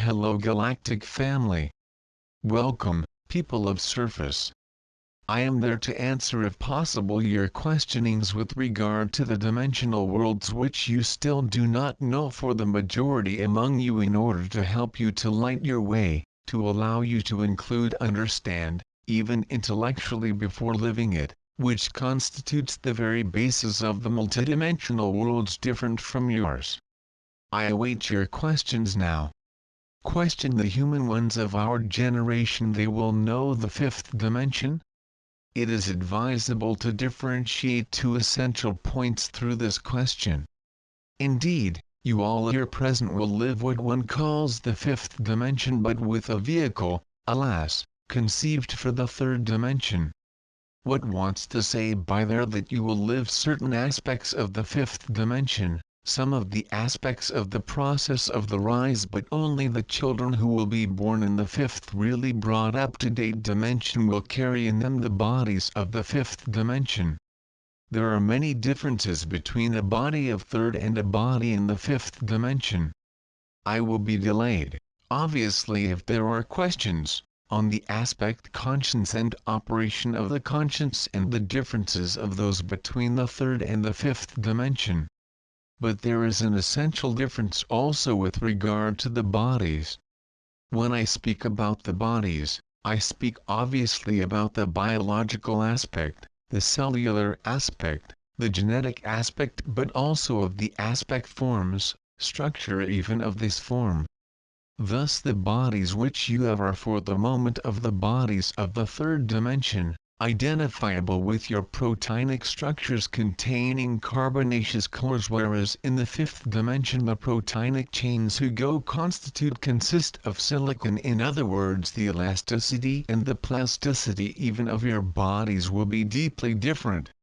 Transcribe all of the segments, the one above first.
Hello Galactic family. Welcome, people of surface. I am there to answer if possible your questionings with regard to the dimensional worlds which you still do not know for the majority among you, in order to help you to light your way, to allow you to include, understand, even intellectually before living it, which constitutes the very basis of the multidimensional worlds different from yours. I await your questions now. Question the human ones of our generation, they will know the fifth dimension. It is advisable to differentiate two essential points through this question. Indeed, you all here present will live what one calls the fifth dimension, but with a vehicle, alas, conceived for the third dimension. What wants to say by there that you will live certain aspects of the fifth dimension, some of the aspects of the process of the rise, but only the children who will be born in the fifth, really brought up-to-date dimension, will carry in them the bodies of the fifth dimension. There are many differences between a body of third and a body in the fifth dimension. I will be delayed, obviously, if there are questions on the aspect conscience and operation of the conscience and the differences of those between the third and the fifth dimension. But there is an essential difference also with regard to the bodies. When I speak about the bodies, I speak obviously about the biological aspect, the cellular aspect, the genetic aspect, but also of the aspect forms, structure even of this form. Thus the bodies which you have are for the moment of the bodies of the third dimension, identifiable with your protonic structures containing carbonaceous colors, whereas in the fifth dimension the protonic chains who go consist of silicon. In other words, the elasticity and the plasticity even of your bodies will be deeply different.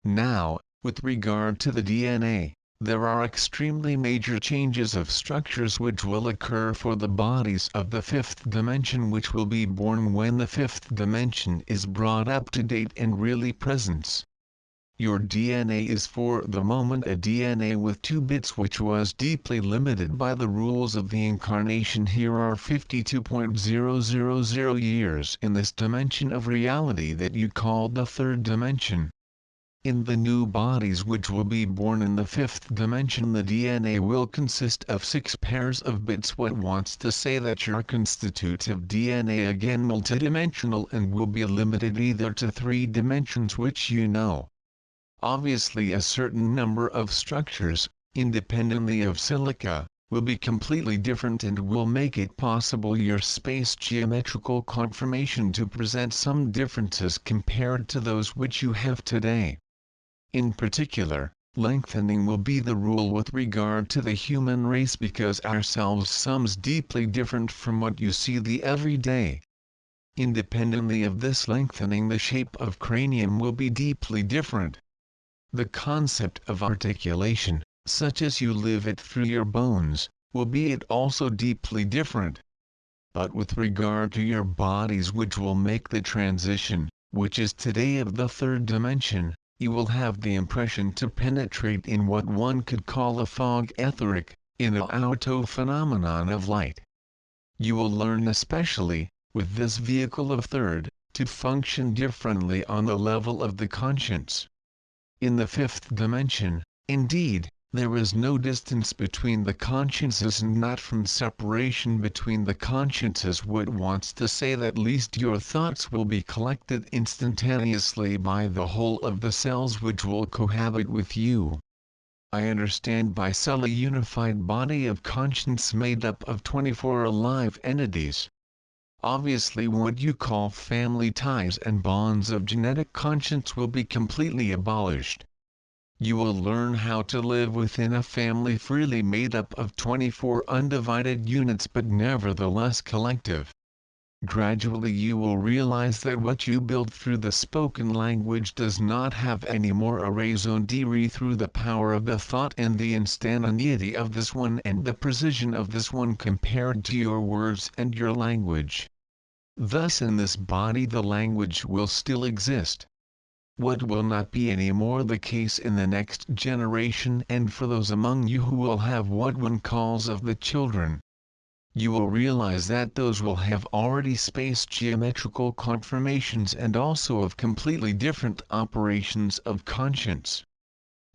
Now, with regard to the DNA, there are extremely major changes of structures which will occur for the bodies of the fifth dimension, which will be born when the fifth dimension is brought up to date and really presence. Your DNA is for the moment a DNA with 2 bits, which was deeply limited by the rules of the incarnation. Here are 52.000 years in this dimension of reality that you call the third dimension. In the new bodies which will be born in the fifth dimension, the DNA will consist of 6 pairs of bits, what wants to say that your constitutive DNA again multidimensional and will be limited either to 3 dimensions which you know. Obviously a certain number of structures, independently of silica, will be completely different and will make it possible your space geometrical conformation to present some differences compared to those which you have today. In particular, lengthening will be the rule with regard to the human race, because ourselves some's deeply different from what you see the everyday. Independently of this lengthening, the shape of cranium will be deeply different. The concept of articulation, such as you live it through your bones, will be it also deeply different. But with regard to your bodies which will make the transition, which is today of the third dimension, you will have the impression to penetrate in what one could call a fog etheric, in the auto phenomenon of light. You will learn especially, with this vehicle of third, to function differently on the level of the conscience. In the fifth dimension, indeed, there is no distance between the consciences and not from separation between the consciences, what wants to say that at least your thoughts will be collected instantaneously by the whole of the cells which will cohabit with you. I understand by cell a unified body of conscience made up of 24 alive entities. Obviously what you call family ties and bonds of genetic conscience will be completely abolished. You will learn how to live within a family freely made up of 24 undivided units, but nevertheless collective. Gradually you will realize that what you build through the spoken language does not have any more a raison d'être through the power of the thought and the instantaneity of this one and the precision of this one compared to your words and your language. Thus in this body the language will still exist. What will not be any more the case in the next generation and for those among you who will have what one calls of the children. you will realize that those will have already space geometrical conformations and also of completely different operations of conscience.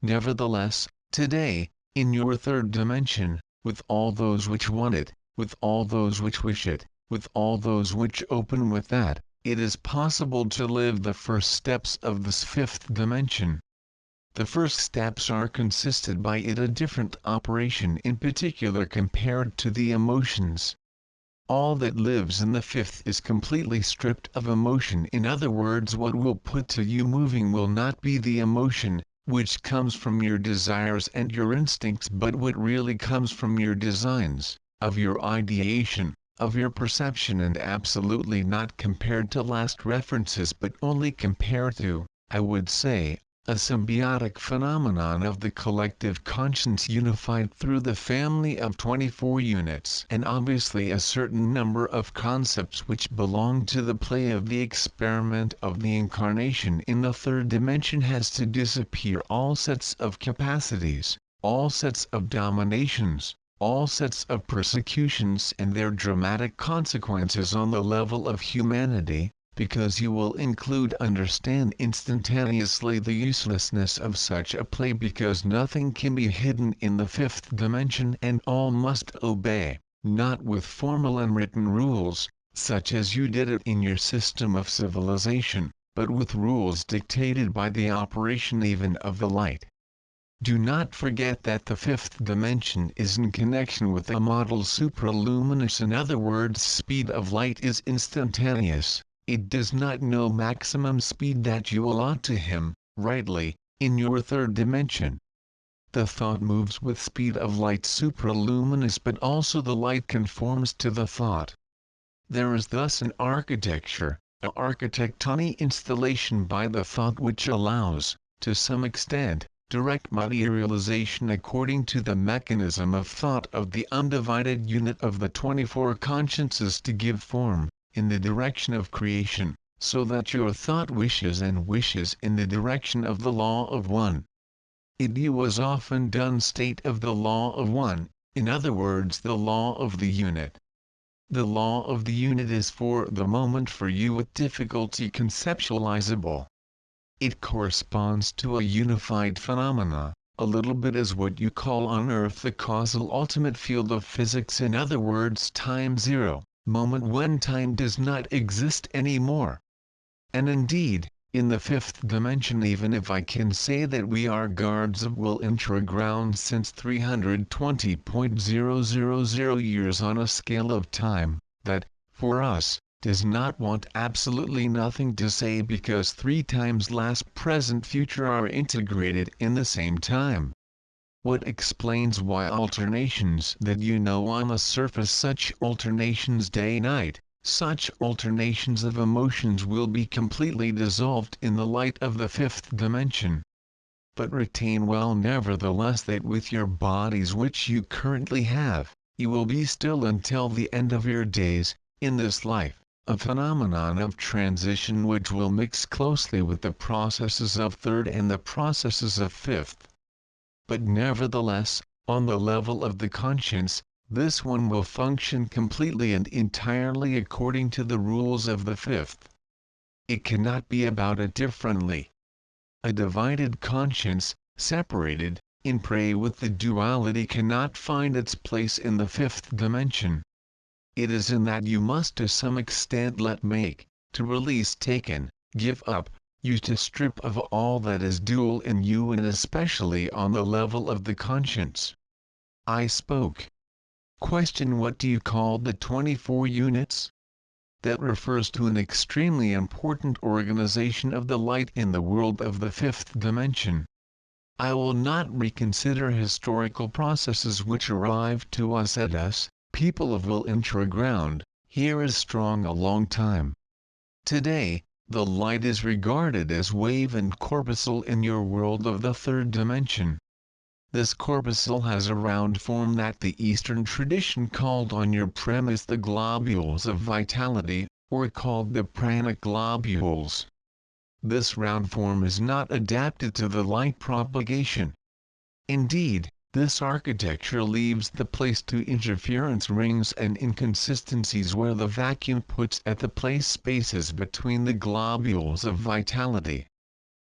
Nevertheless, today, in your third dimension, with all those which want it, with all those which wish it, with all those which open with that, it is possible to live the first steps of this fifth dimension. The first steps are consisted by it a different operation in particular compared to the emotions. All that lives in the fifth is completely stripped of emotion. In other words, what will put to you moving will not be the emotion, which comes from your desires and your instincts, but what really comes from your designs, of your ideation, of your perception, and absolutely not compared to last references but only compared to, I would say, a symbiotic phenomenon of the collective conscience unified through the family of 24 units, and obviously a certain number of concepts which belong to the play of the experiment of the incarnation in the third dimension has to disappear. All sets of capacities, all sets of dominations, all sets of persecutions and their dramatic consequences on the level of humanity, because you will understand instantaneously the uselessness of such a play, because nothing can be hidden in the fifth dimension and all must obey, not with formal unwritten rules, such as you did it in your system of civilization, but with rules dictated by the operation even of the light. Do not forget that the fifth dimension is in connection with a model supraluminous. In other words, speed of light is instantaneous. It does not know maximum speed that you allot to him, rightly, in your third dimension. The thought moves with speed of light supraluminous, but also the light conforms to the thought. There is thus an architecture, an architectonic installation by the thought which allows, to some extent, direct materialization according to the mechanism of thought of the undivided unit of the 24 consciences to give form, in the direction of creation, so that your thought wishes and wishes in the direction of the law of one. It was often done state of the law of one, in other words the law of the unit. The law of the unit is for the moment for you with difficulty conceptualizable. It corresponds to a unified phenomena, a little bit as what you call on Earth the causal ultimate field of physics, in other words time zero, moment when time does not exist anymore. And indeed, in the fifth dimension, even if I can say that we are guards of will intra-ground since 320.000 years on a scale of time, that, for us, does not want absolutely nothing to say, because 3 times last present future are integrated in the same time. What explains why alternations that you know on the surface, such alternations day-night, such alternations of emotions will be completely dissolved in the light of the fifth dimension. But retain well nevertheless that with your bodies which you currently have, you will be still until the end of your days, in this life, a phenomenon of transition which will mix closely with the processes of third and the processes of fifth. But nevertheless, on the level of the conscience, this one will function completely and entirely according to the rules of the fifth. It cannot be about it differently. A divided conscience, separated, in prey with the duality, cannot find its place in the fifth dimension. It is in that you must to some extent let make, to release, taken, give up, you to strip of all that is dual in you, and especially on the level of the conscience. I spoke. Question: what do you call the 24 units? That refers to an extremely important organization of the light in the world of the fifth dimension. I will not reconsider historical processes which arrived to us at us, people of will intra-ground, here is strong a long time. Today, the light is regarded as wave and corpuscle in your world of the third dimension. This corpuscle has a round form that the Eastern tradition called on your premise the globules of vitality, or called the pranic globules. This round form is not adapted to the light propagation. Indeed, This architecture leaves the place to interference rings and inconsistencies where the vacuum puts at the place spaces between the globules of vitality.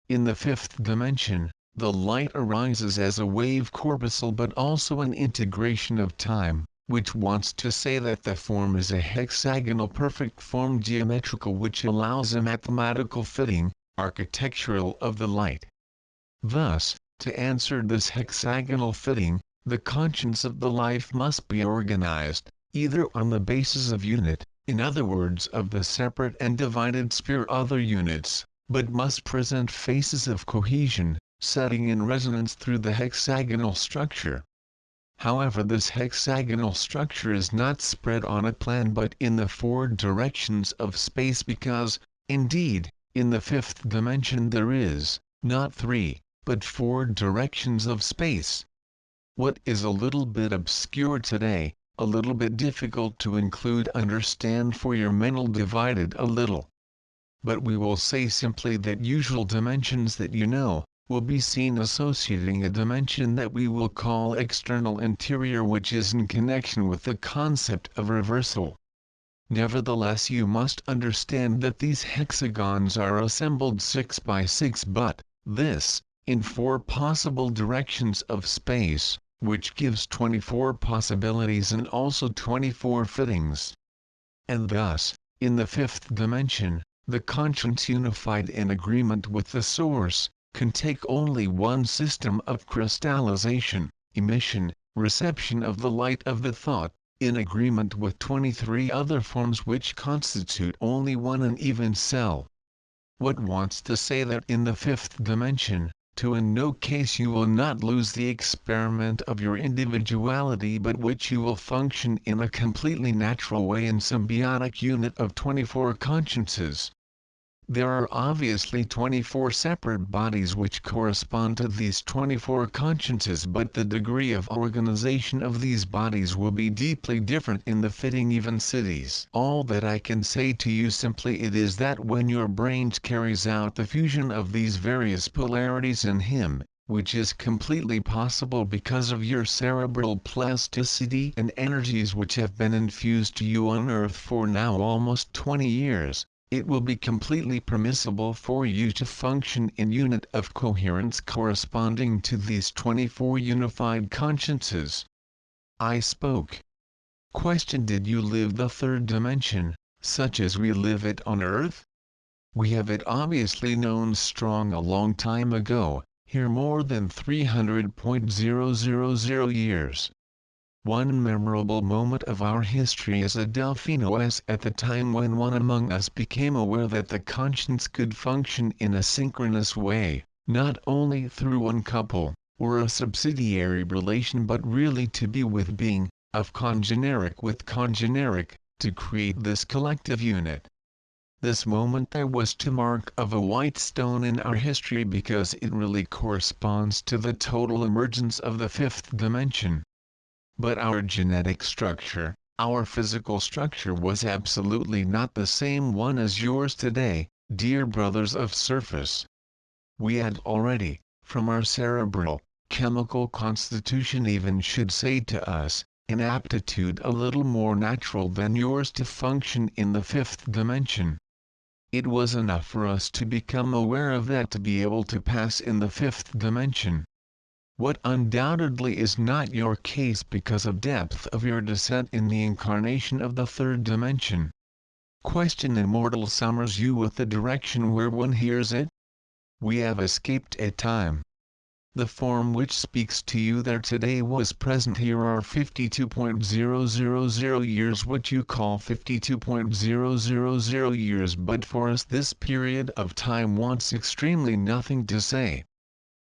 In the fifth dimension, the light arises as a wave corpuscle but also an integration of time, which wants to say that the form is a hexagonal perfect form geometrical which allows a mathematical fitting, architectural of the light. Thus, to answer this hexagonal fitting, the conscience of the life must be organized, either on the basis of unit, in other words of the separate and divided sphere other units, but must present faces of cohesion, setting in resonance through the hexagonal structure. However, this hexagonal structure is not spread on a plan but in the four directions of space because, indeed, in the fifth dimension there is, not three, but four directions of space. What is a little bit obscure today, a little bit difficult to understand for your mental divided a little. But we will say simply that usual dimensions that you know, will be seen associating a dimension that we will call external interior which is in connection with the concept of reversal. Nevertheless you must understand that these hexagons are assembled 6 by 6 but, this, in 4 possible directions of space, which gives 24 possibilities and also 24 fittings. And thus, in the fifth dimension, the conscience unified in agreement with the source, can take only one system of crystallization, emission, reception of the light of the thought, in agreement with 23 other forms which constitute only one and even cell. What wants to say that in the fifth dimension, in no case you will not lose the experiment of your individuality but which you will function in a completely natural way in symbiotic unit of 24 consciences. There are obviously 24 separate bodies which correspond to these 24 consciences but the degree of organization of these bodies will be deeply different in the fitting even cities. All that I can say to you simply it is that when your brain carries out the fusion of these various polarities in him, which is completely possible because of your cerebral plasticity and energies which have been infused to you on Earth for now almost 20 years, it will be completely permissible for you to function in unit of coherence corresponding to these 24 unified consciences. I spoke. Question: did you live the third dimension, such as we live it on Earth? We have it obviously known strong a long time ago, here more than 300,000 years. One memorable moment of our history is a Delphinos at the time when one among us became aware that the conscience could function in a synchronous way, not only through one couple, or a subsidiary relation but really to be with being, of congeneric with congeneric, to create this collective unit. This moment there was to mark of a white stone in our history because it really corresponds to the total emergence of the fifth dimension. But our genetic structure, our physical structure was absolutely not the same one as yours today, dear brothers of surface. We had already, from our cerebral, chemical constitution even should say to us, an aptitude a little more natural than yours to function in the fifth dimension. It was enough for us to become aware of that to be able to pass in the fifth dimension. What undoubtedly is not your case because of depth of your descent in the incarnation of the third dimension. Question: immortal summers you with the direction where one hears it? We have escaped a time. The form which speaks to you there today was present here are 52,000 years what you call 52,000 years but for us this period of time wants extremely nothing to say.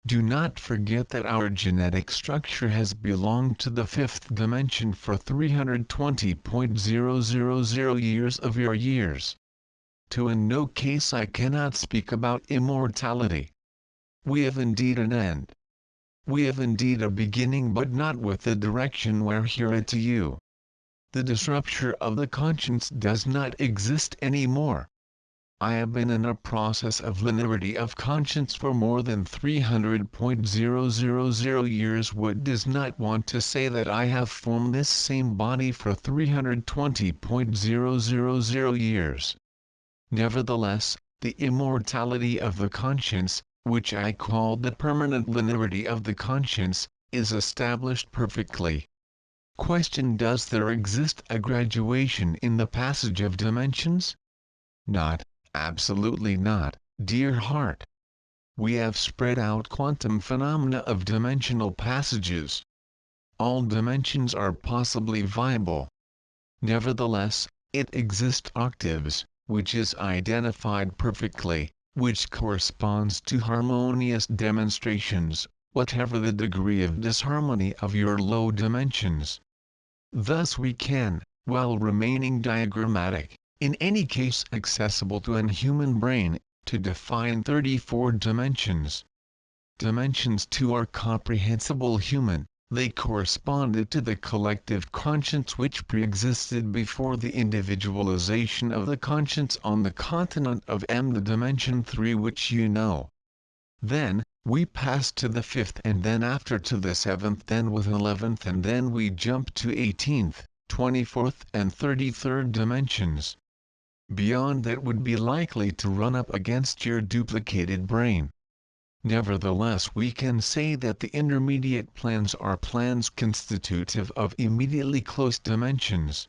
Do not forget that our genetic structure has belonged to the fifth dimension for 320,000 years of your years. In no case I cannot speak about immortality. We have indeed an end. We have indeed a beginning but not with the direction where hear it to you. The disruption of the conscience does not exist anymore. I have been in a process of linearity of conscience for more than 300,000 years. What does not want to say that I have formed this same body for 320,000 years. Nevertheless, the immortality of the conscience, which I call the permanent linearity of the conscience, is established perfectly. Question: does there exist a graduation in the passage of dimensions? Not, absolutely not, dear heart. We have spread out quantum phenomena of dimensional passages. All dimensions are possibly viable. Nevertheless, it exists octaves, which is identified perfectly, which corresponds to harmonious demonstrations, whatever the degree of disharmony of your low dimensions. Thus we can, while remaining diagrammatic, in any case accessible to an human brain, to define 34 dimensions. Dimensions 2 are comprehensible human, they corresponded to the collective conscience which pre-existed before the individualization of the conscience on the continent of M, the dimension 3 which you know. Then, we pass to the 5th and then after to the 7th, then with 11th, and then we jump to 18th, 24th and 33rd dimensions. Beyond that would be likely to run up against your duplicated brain. Nevertheless, we can say that the intermediate plans are plans constitutive of immediately close dimensions.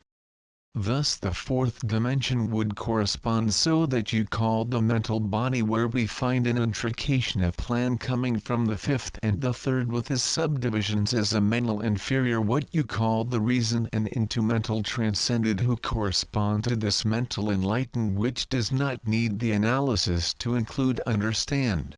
Thus the 4th dimension would correspond so that you call the mental body, where we find an intrication of plan coming from the 5th and the 3rd with its subdivisions as a mental inferior, what you call the reason, and into mental transcended, who correspond to this mental enlightened which does not need the analysis to include understand.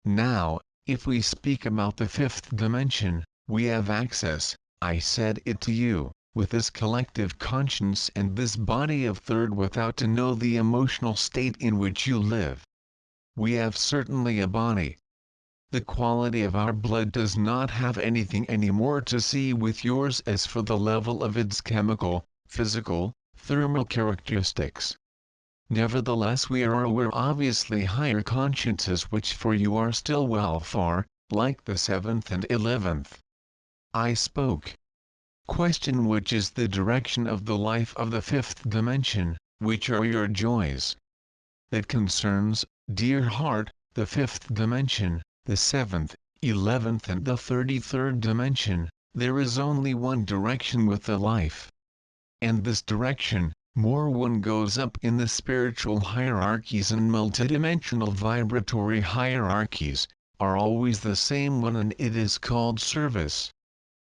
Now, if we speak about the 5th dimension, we have access, I said it to you, with this collective conscience and this body of 3rd without to know the emotional state in which you live. We have certainly a body. The quality of our blood does not have anything any more to see with yours as for the level of its chemical, physical, thermal characteristics. Nevertheless, we are aware obviously higher consciences which for you are still well far, like the 7th and 11th. I spoke. Question: which is the direction of the life of the 5th dimension, which are your joys? That concerns, dear heart, the 5th dimension, the 7th, 11th and the 33rd dimension. There is only one direction with the life. And this direction, more one goes up in the spiritual hierarchies and multidimensional vibratory hierarchies, are always the same one, and it is called service.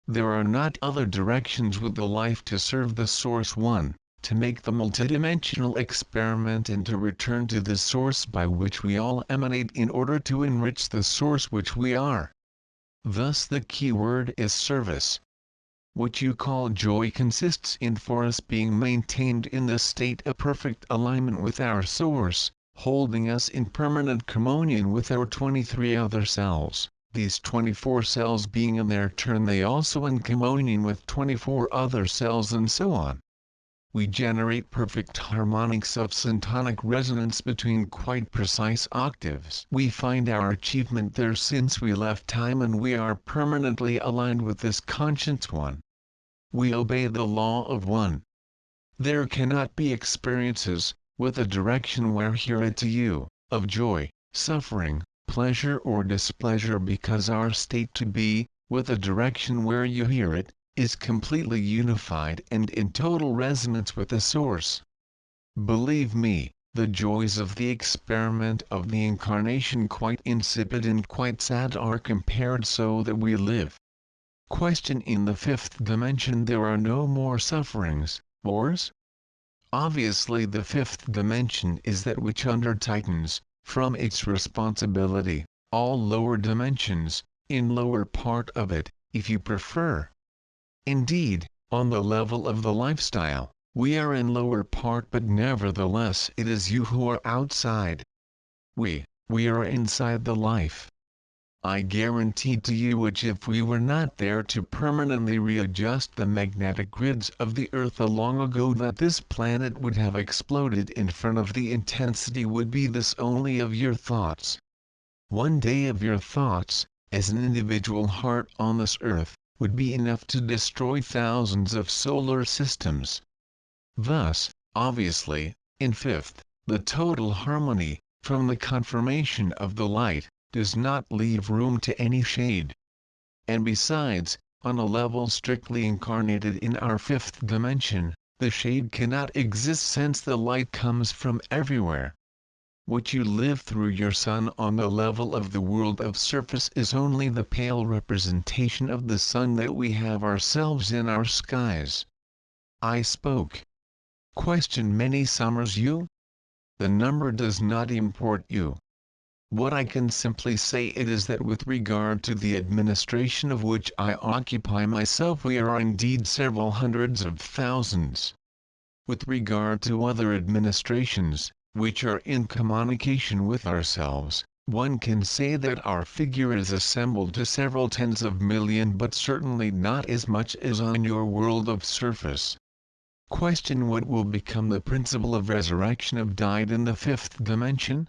There are not other directions with the life to serve the source one, to make the multidimensional experiment and to return to the source by which we all emanate in order to enrich the source which we are. Thus the key word is service. What you call joy consists in for us being maintained in the state of perfect alignment with our source, holding us in permanent communion with our 23 other selves. These 24 cells being in their turn they also in communion with 24 other cells, and so on. We generate perfect harmonics of syntonic resonance between quite precise octaves. We find our achievement there since we left time, and we are permanently aligned with this conscience one. We obey the law of one. There cannot be experiences, with a direction where hear it to you, of joy, suffering, pleasure or displeasure, because our state to be, with a direction where you hear it, is completely unified and in total resonance with the source. Believe me, the joys of the experiment of the incarnation, quite insipid and quite sad, are compared so that we live. Question: in the 5th dimension there are no more sufferings, wars? Obviously the 5th dimension is that which under tightens, from its responsibility, all lower dimensions, in lower part of it, if you prefer. Indeed, on the level of the lifestyle, we are in lower part, but nevertheless it is you who are outside. We are inside the life. I guarantee to you which if we were not there to permanently readjust the magnetic grids of the Earth long ago that this planet would have exploded in front of the intensity would be this only of your thoughts. One day of your thoughts, as an individual heart on this Earth, would be enough to destroy thousands of solar systems. Thus, obviously, in fifth, the total harmony, from the confirmation of the light, does not leave room to any shade. And besides, on a level strictly incarnated in our fifth dimension, the shade cannot exist since the light comes from everywhere. What you live through your sun on the level of the world of surface is only the pale representation of the sun that we have ourselves in our skies. I spoke. Question many summers you? The number does not import you. What I can simply say it is that with regard to the administration of which I occupy myself we are indeed several hundreds of thousands. With regard to other administrations, which are in communication with ourselves, one can say that our figure is assembled to several tens of million but certainly not as much as on your world of surface. Question: what will become the principle of resurrection of died in the fifth dimension?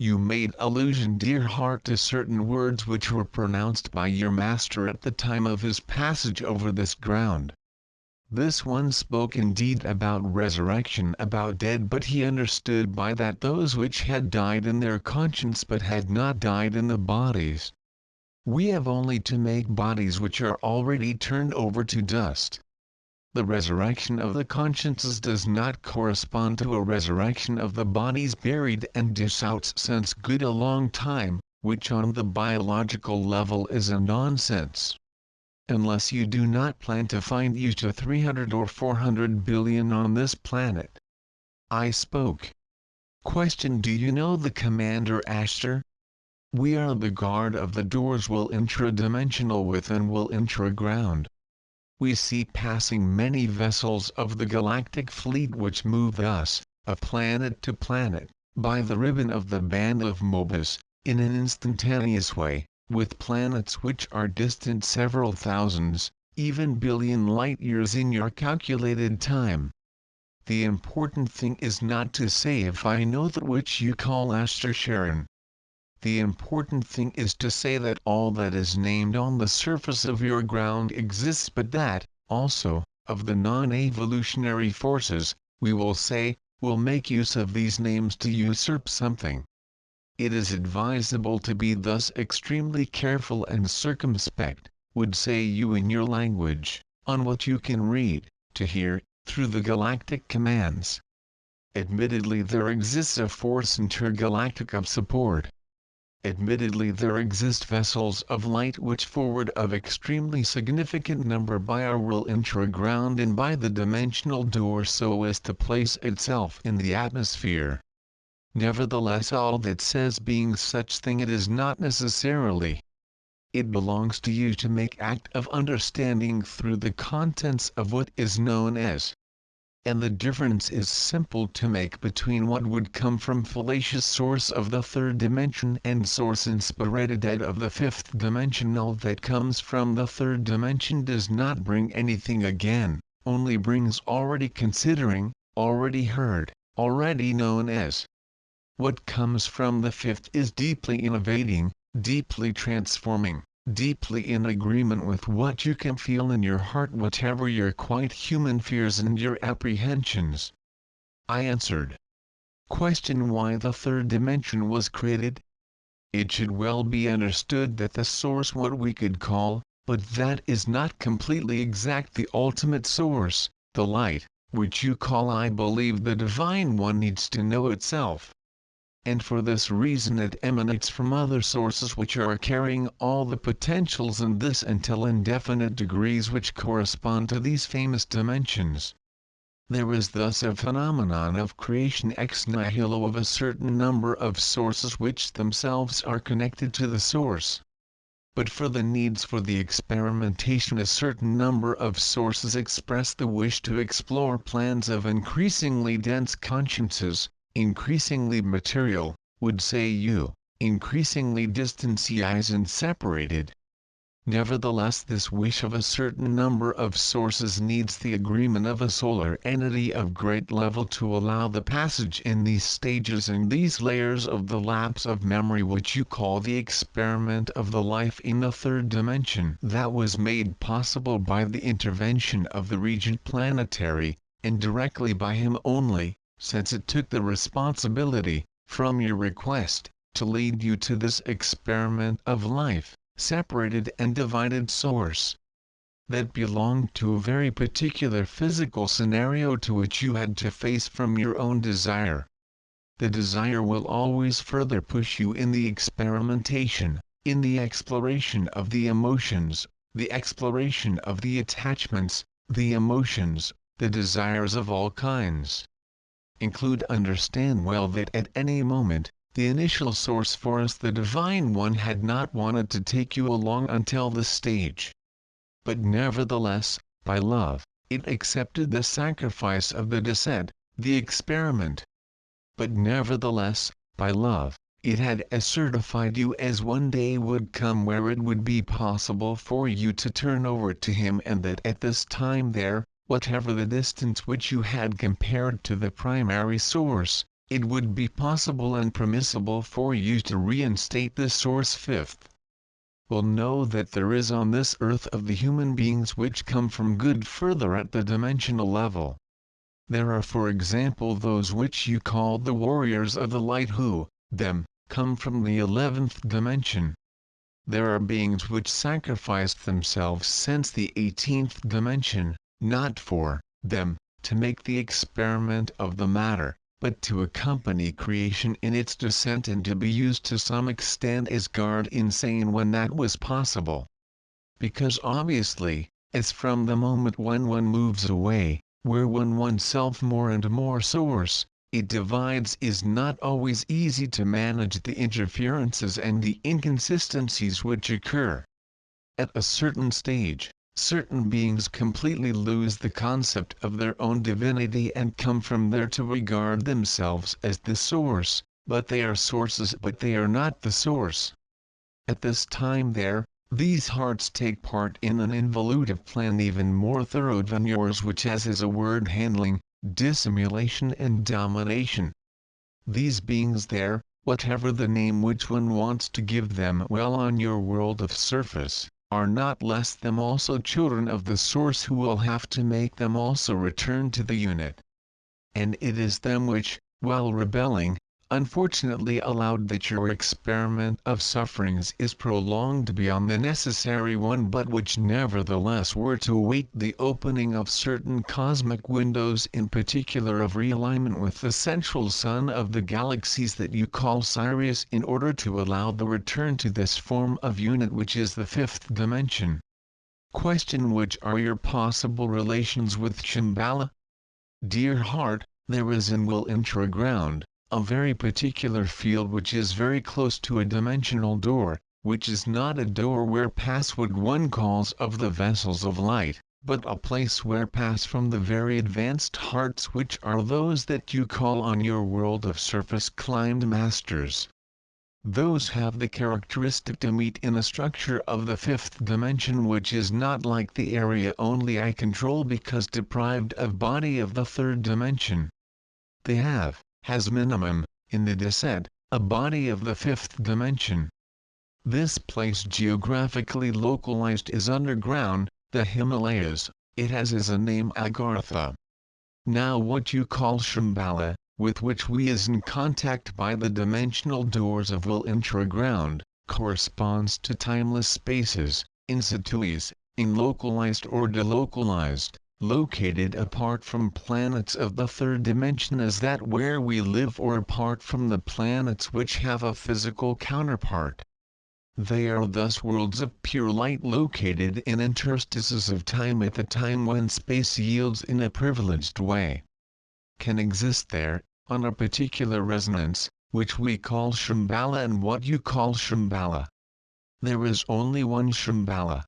You made allusion, dear heart, to certain words which were pronounced by your master at the time of his passage over this ground. This one spoke indeed about resurrection, about dead, but he understood by that those which had died in their conscience but had not died in the bodies. We have only to make bodies which are already turned over to dust. The resurrection of the consciences does not correspond to a resurrection of the bodies buried and dissolved since good a long time, which on the biological level is a nonsense. Unless you do not plan to find you to 300 or 400 billion on this planet. I spoke. Question: do you know the Commander ASHTAR? We are the guard of the doors, will intra-dimensional within, will intra-ground. We see passing many vessels of the galactic fleet which move thus, of planet to planet, by the ribbon of the band of Mobius, in an instantaneous way, with planets which are distant several thousands, even billion light-years in your calculated time. The important thing is not to say if I know that which you call ASHTAR SHERAN. The important thing is to say that all that is named on the surface of your ground exists, but that, also, of the non-evolutionary forces, we will say, will make use of these names to usurp something. It is advisable to be thus extremely careful and circumspect, would say you in your language, on what you can read, to hear, through the galactic commands. Admittedly there exists a force intergalactic of support. Admittedly there exist vessels of light which forward of extremely significant number by our will intra-ground and by the dimensional door so as to place itself in the atmosphere. Nevertheless all that says being such thing it is not necessarily. It belongs to you to make act of understanding through the contents of what is known as. And the difference is simple to make between what would come from fallacious source of the third dimension and source inspirited of the fifth dimension. All that comes from the third dimension does not bring anything again, only brings already considering, already heard, already known as. What comes from the fifth is deeply innovating, deeply transforming, deeply in agreement with what you can feel in your heart, whatever your quite human fears and your apprehensions. I answered. Question: why the third dimension was created? It should well be understood that the source, what we could call, but that is not completely exact, the ultimate source, the light, which you call I believe the Divine One, needs to know itself. And for this reason it emanates from other sources which are carrying all the potentials in this until indefinite degrees which correspond to these famous dimensions. There is thus a phenomenon of creation ex nihilo of a certain number of sources which themselves are connected to the source. But for the needs for the experimentation a certain number of sources express the wish to explore plans of increasingly dense consciences, increasingly material, would say you, increasingly distanciated and separated. Nevertheless, this wish of a certain number of sources needs the agreement of a solar entity of great level to allow the passage in these stages and these layers of the lapse of memory which you call the experiment of the life in the third dimension. That was made possible by the intervention of the regent planetary, and directly by him only, since it took the responsibility, from your request, to lead you to this experiment of life, separated and divided source that belonged to a very particular physical scenario to which you had to face from your own desire. The desire will always further push you in the experimentation, in the exploration of the emotions, the exploration of the attachments, the emotions, the desires of all kinds. Understand well that at any moment, the initial source for us, the Divine One, had not wanted to take you along until this stage. But nevertheless, by love, it accepted the sacrifice of the descent, the experiment. But nevertheless, by love, it had certified you as one day would come where it would be possible for you to turn over to Him, and that at this time there, whatever the distance which you had compared to the primary source, it would be possible and permissible for you to reinstate the source fifth. Will know that there is on this earth of the human beings which come from good further at the dimensional level. There are, for example, those which you call the warriors of the light who, them, come from the 11th dimension. There are beings which sacrificed themselves since the 18th dimension, not for them, to make the experiment of the matter, but to accompany creation in its descent and to be used to some extent as guard insane when that was possible. Because obviously, as from the moment when one moves away, where oneself more and more source, it divides, is not always easy to manage the interferences and the inconsistencies which occur. At a certain stage, certain beings completely lose the concept of their own divinity and come from there to regard themselves as the source, but they are sources but they are not the source. At this time there, these hearts take part in an involutive plan even more thorough than yours, which has as a word handling, dissimulation and domination. These beings there, whatever the name which one wants to give them well on your world of surface, are not less them also children of the source who will have to make them also return to the unit. And it is them which, while rebelling, unfortunately allowed that your experiment of sufferings is prolonged beyond the necessary one, but which nevertheless were to await the opening of certain cosmic windows, in particular of realignment with the central sun of the galaxies that you call Sirius, in order to allow the return to this form of unit which is the fifth dimension. Question: which are your possible relations with Shamballa? Dear heart, there is in will intraground, a very particular field which is very close to a dimensional door, which is not a door where pass what one calls of the vessels of light, but a place where pass from the very advanced hearts which are those that you call on your world of surface climbed masters. Those have the characteristic to meet in a structure of the fifth dimension which is not like the area only I control because deprived of body of the third dimension. They has minimum, in the descent, a body of the fifth dimension. This place geographically localized is underground, the Himalayas. It has as a name Agartha. Now what you call Shamballa, with which we is in contact by the dimensional doors of will intraground, corresponds to timeless spaces, in situis, in localized or delocalized, located apart from planets of the third dimension as that where we live, or apart from the planets which have a physical counterpart. They are thus worlds of pure light located in interstices of time at the time when space yields in a privileged way. Can exist there, on a particular resonance, which we call Shamballa. And what you call Shamballa? There is only one Shamballa.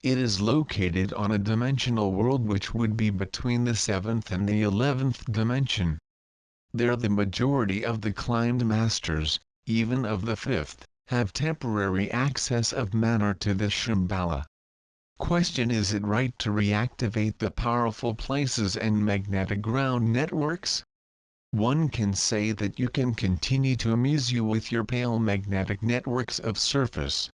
It is located on a dimensional world which would be between the 7th and the 11th dimension. There the majority of the climbed masters, even of the fifth, have temporary access of matter to the Shamballa. Question: is it right to reactivate the powerful places and magnetic ground networks? One can say that you can continue to amuse you with your pale magnetic networks of surface.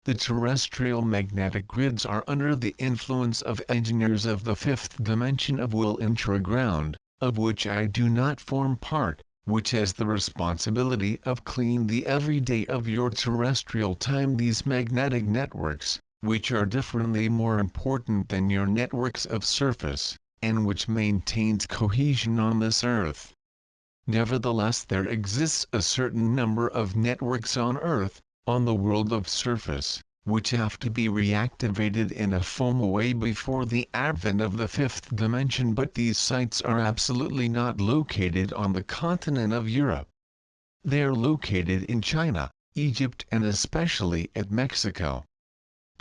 The terrestrial magnetic grids are under the influence of engineers of the fifth dimension of will intraground, of which I do not form part, which has the responsibility of cleaning the everyday of your terrestrial time. These magnetic networks, which are differently more important than your networks of surface, and which maintains cohesion on this earth. Nevertheless, there exists a certain number of networks on earth, on the world of surface, which have to be reactivated in a formal way before the advent of the fifth dimension, but these sites are absolutely not located on the continent of Europe. They are located in China, Egypt, and especially at Mexico.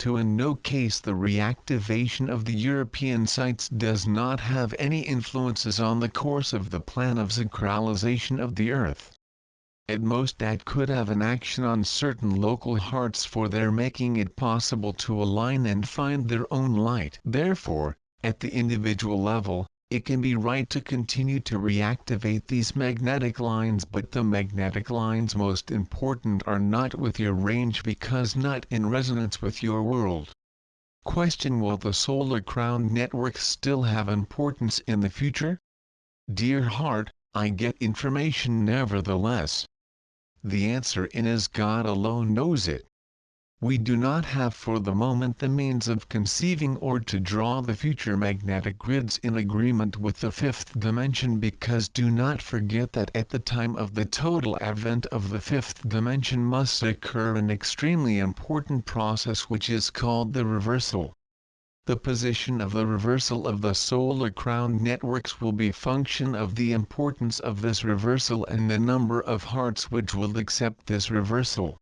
In no case the reactivation of the European sites does not have any influences on the course of the plan of synchronization of the Earth. At most that could have an action on certain local hearts for their making it possible to align and find their own light. Therefore, at the individual level, it can be right to continue to reactivate these magnetic lines, but the magnetic lines most important are not with your range because not in resonance with your world. Question: will the solar crown networks still have importance in the future? Dear heart, I get information nevertheless. The answer is God alone knows it. We do not have for the moment the means of conceiving or to draw the future magnetic grids in agreement with the fifth dimension, because do not forget that at the time of the total advent of the fifth dimension must occur an extremely important process which is called the reversal. The position of the reversal of the solar crown networks will be function of the importance of this reversal and the number of hearts which will accept this reversal.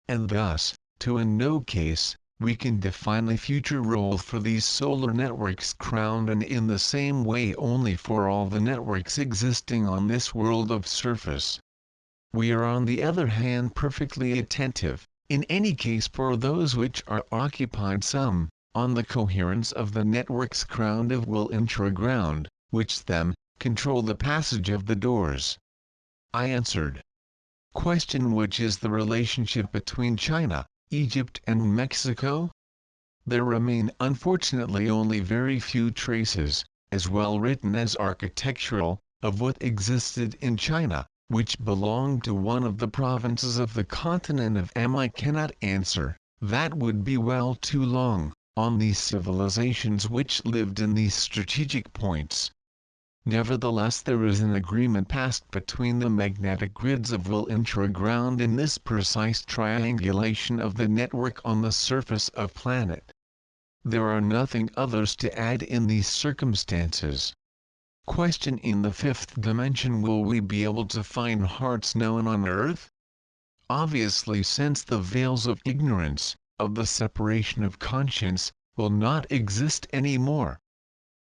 And thus, in no case, we can define a future role for these solar networks crowned, and in the same way only for all the networks existing on this world of surface. We are on the other hand perfectly attentive, in any case for those which are occupied on the coherence of the networks crowned of will intraground, which them, control the passage of the doors. I answered. Question: which is the relationship between China, Egypt and Mexico? There remain unfortunately only very few traces, as well written as architectural, of what existed in China, which belonged to one of the provinces of the continent of I cannot answer, that would be well too long, on these civilizations which lived in these strategic points. Nevertheless, there is an agreement passed between the magnetic grids of will intraground in this precise triangulation of the network on the surface of planet. There are nothing others to add in these circumstances. Question: in the fifth dimension will we be able to find hearts known on Earth? Obviously, since the veils of ignorance, of the separation of conscience, will not exist any more.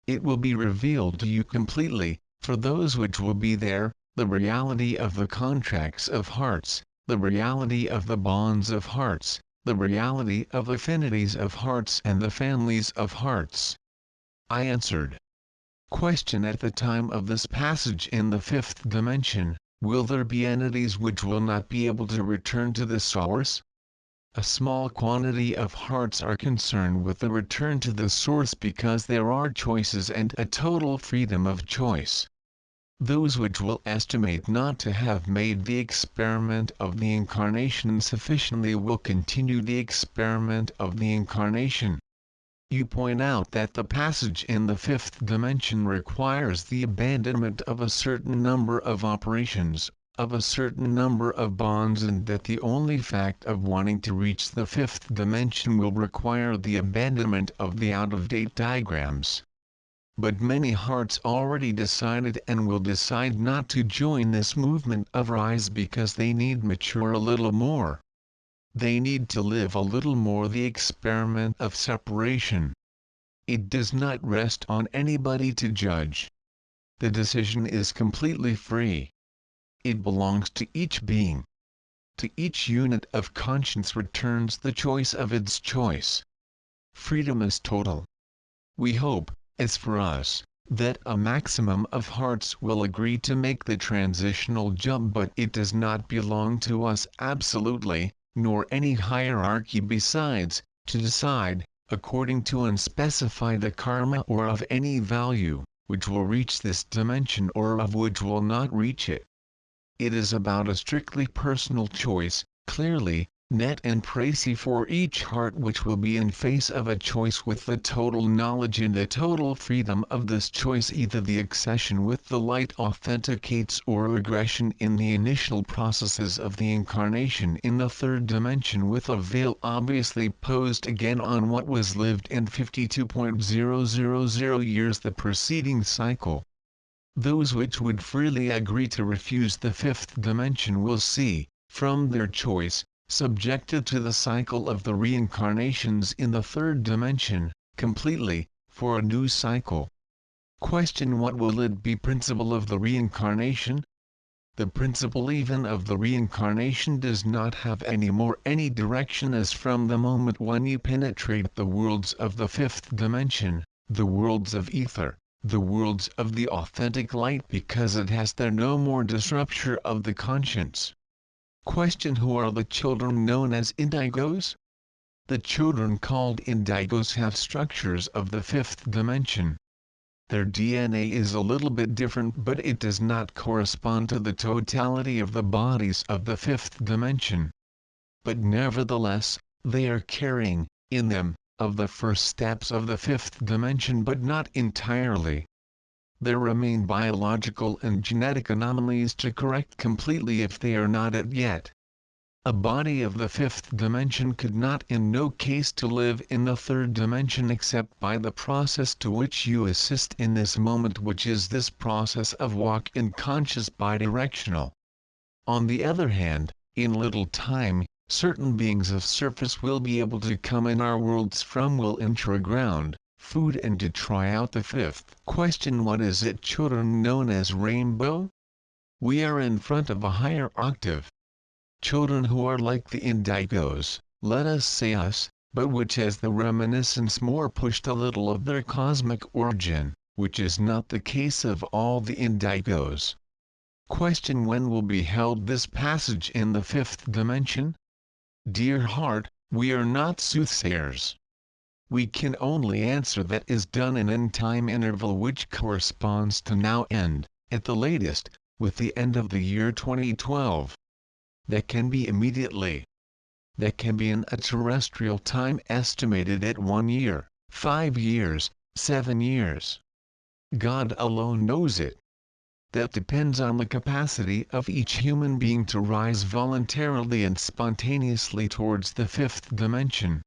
It will be revealed to you completely, for those which will be there, the reality of the contracts of hearts, the reality of the bonds of hearts, the reality of affinities of hearts and the families of hearts. I answered. Question: at the time of this passage in the fifth dimension, will there be entities which will not be able to return to the source? A small quantity of hearts are concerned with the return to the source because there are choices and a total freedom of choice. Those which will estimate not to have made the experiment of the incarnation sufficiently will continue the experiment of the incarnation. You point out that the passage in the fifth dimension requires the abandonment of a certain number of operations, of a certain number of bonds, and that the only fact of wanting to reach the fifth dimension will require the abandonment of the out-of-date diagrams. But many hearts already decided and will decide not to join this movement of rise because they need mature a little more. They need to live a little more the experiment of separation. It does not rest on anybody to judge. The decision is completely free. It belongs to each being. to each unit of conscience returns the choice of its choice. Freedom is total. We hope, as for us, that a maximum of hearts will agree to make the transitional jump, but it does not belong to us absolutely, nor any hierarchy besides, to decide, according to unspecified karma or of any value, which will reach this dimension or of which will not reach it. It is about a strictly personal choice, clearly, net and précis for each heart, which will be in face of a choice with the total knowledge and the total freedom of this choice. Either the accession with the light authenticates or regression in the initial processes of the incarnation in the third dimension, with a veil obviously posed again on what was lived in 52.000 years the preceding cycle. Those which would freely agree to refuse the fifth dimension will see, from their choice, subjected to the cycle of the reincarnations in the third dimension, completely, for a new cycle. Question: what will it be? Principle of the reincarnation? The principle even of the reincarnation does not have any more any direction, as from the moment when you penetrate the worlds of the fifth dimension, the worlds of ether, the worlds of the authentic light, because it has there no more disruption of the conscience. Question: who are the children known as indigos? The children called indigos have structures of the fifth dimension. Their DNA is a little bit different, but it does not correspond to the totality of the bodies of the fifth dimension. But nevertheless, they are carrying, in them, of the first steps of the fifth dimension, but not entirely. There remain biological and genetic anomalies to correct completely if they are not it yet. A body of the fifth dimension could not in no case to live in the third dimension except by the process to which you assist in this moment, which is this process of walk in conscious bidirectional. On the other hand, in little time, certain beings of surface will be able to come in our worlds from will intra-ground, food, and to try out the fifth. Question: what is it? Children known as rainbow? We are in front of a higher octave. Children who are like the indigos, let us say us, but which has the reminiscence more pushed a little of their cosmic origin, which is not the case of all the indigos. Question: when will be held this passage in the fifth dimension? Dear heart, we are not soothsayers. We can only answer that is done in an time interval which corresponds to now and, at the latest, with the end of the year 2012. That can be immediately. That can be in a terrestrial time estimated at 1 year, 5 years, 7 years. God alone knows it. That depends on the capacity of each human being to rise voluntarily and spontaneously towards the fifth dimension.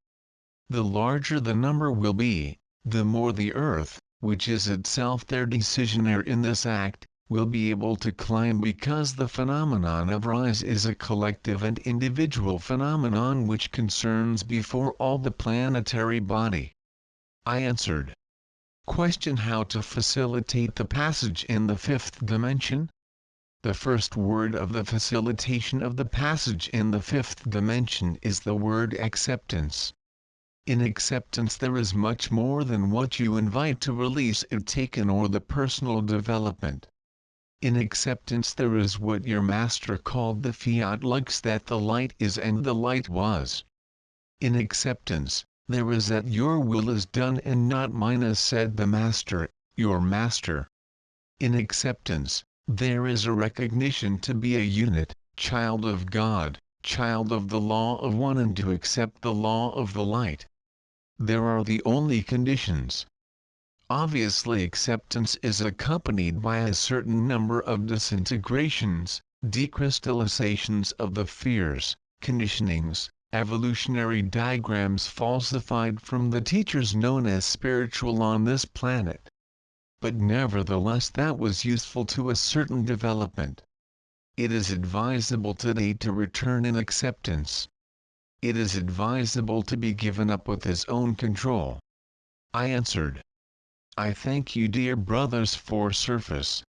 The larger the number will be, the more the earth, which is itself their decisionaire in this act, will be able to climb, because the phenomenon of rise is a collective and individual phenomenon which concerns before all the planetary body. I answered. Question: how to facilitate the passage in the fifth dimension? The first word of the facilitation of the passage in the fifth dimension is the word acceptance. In acceptance there is much more than what you invite to release it taken or the personal development. In acceptance there is what your master called the fiat lux, that the light is and the light was. In acceptance, there is that your will is done and not mine, as said the master, your master. In acceptance, there is a recognition to be a unit, child of God, child of the law of one, and to accept the law of the light. There are the only conditions. Obviously acceptance is accompanied by a certain number of disintegrations, decrystallizations of the fears, conditionings, evolutionary diagrams falsified from the teachers known as spiritual on this planet. But nevertheless that was useful to a certain development. It is advisable today to return in acceptance. It is advisable to be given up with his own control. I answered. I thank you, dear brothers, for surface.